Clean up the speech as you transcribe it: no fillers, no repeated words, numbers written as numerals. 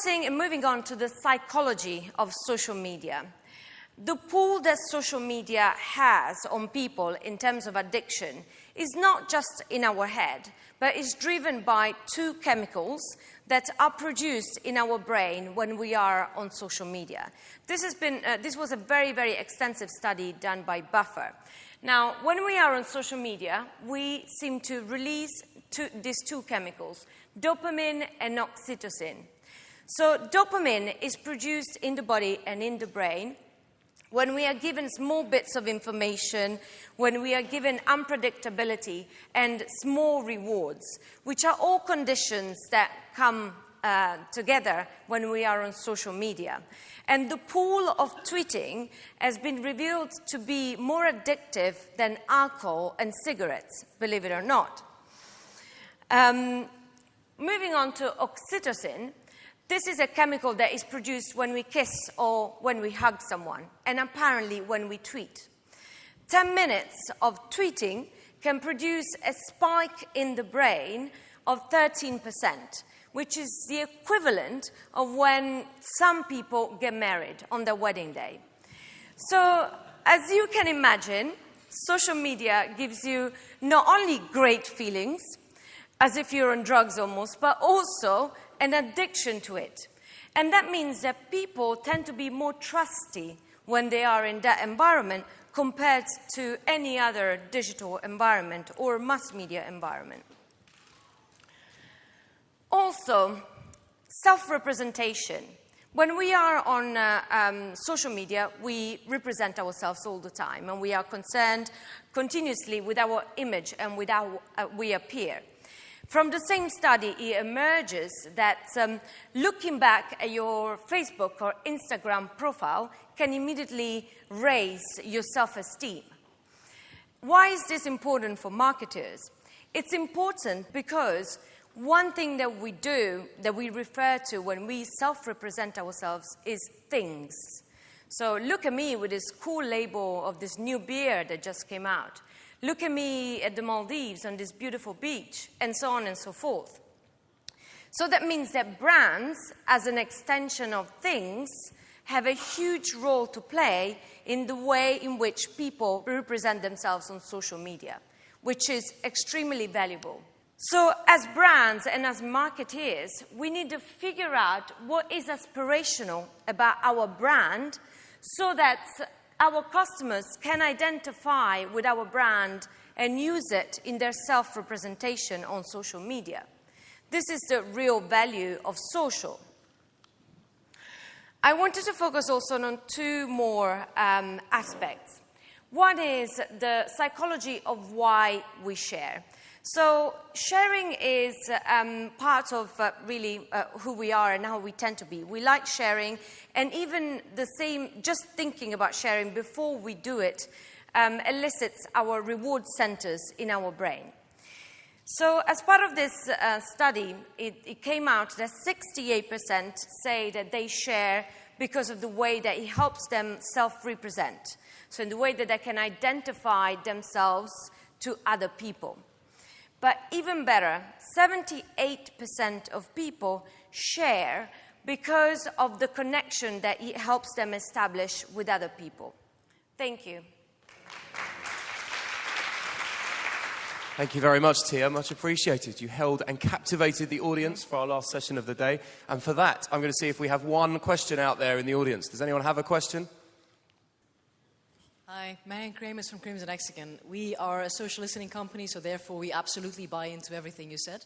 discussing and moving on to the psychology of social media. The pull that social media has on people in terms of addiction is not just in our head, but is driven by two chemicals that are produced in our brain when we are on social media. This was a very, very extensive study done by Buffer. Now, when we are on social media, we seem to release these two chemicals, dopamine and oxytocin. So dopamine is produced in the body and in the brain when we are given small bits of information, when we are given unpredictability and small rewards, which are all conditions that come together when we are on social media. And the pool of tweeting has been revealed to be more addictive than alcohol and cigarettes, believe it or not. Moving on to oxytocin, this is a chemical that is produced when we kiss or when we hug someone, and apparently when we tweet. 10 minutes of tweeting can produce a spike in the brain of 13%, which is the equivalent of when some people get married on their wedding day. So, as you can imagine, social media gives you not only great feelings, as if you're on drugs almost, but also an addiction to it. And that means that people tend to be more trusty when they are in that environment compared to any other digital environment or mass media environment. Also, self-representation. When we are on social media, we represent ourselves all the time, and we are concerned continuously with our image and with how we appear. From the same study, it emerges that looking back at your Facebook or Instagram profile can immediately raise your self-esteem. Why is this important for marketers? It's important because one thing that we do, that we refer to when we self-represent ourselves, is things. So look at me with this cool label of this new beer that just came out. Look at me at the Maldives on this beautiful beach, and so on and so forth. So that means that brands, as an extension of things, have a huge role to play in the way in which people represent themselves on social media, which is extremely valuable. So as brands and as marketeers, we need to figure out what is aspirational about our brand so that our customers can identify with our brand and use it in their self-representation on social media. This is the real value of social. I wanted to focus also on two more aspects. One is the psychology of why we share. So sharing is part of really who we are and how we tend to be. We like sharing, and even the same, just thinking about sharing before we do it elicits our reward centers in our brain. So as part of this study, it came out that 68% say that they share because of the way that it helps them self-represent. So in the way that they can identify themselves to other people. But even better, 78% of people share because of the connection that it helps them establish with other people. Thank you. Thank you very much, Tia. Much appreciated. You held and captivated the audience for our last session of the day. And for that, I'm going to see if we have one question out there in the audience. Does anyone have a question? Hi, Marian Kramers from Crimson Hexagon. We are a social listening company, so therefore we absolutely buy into everything you said.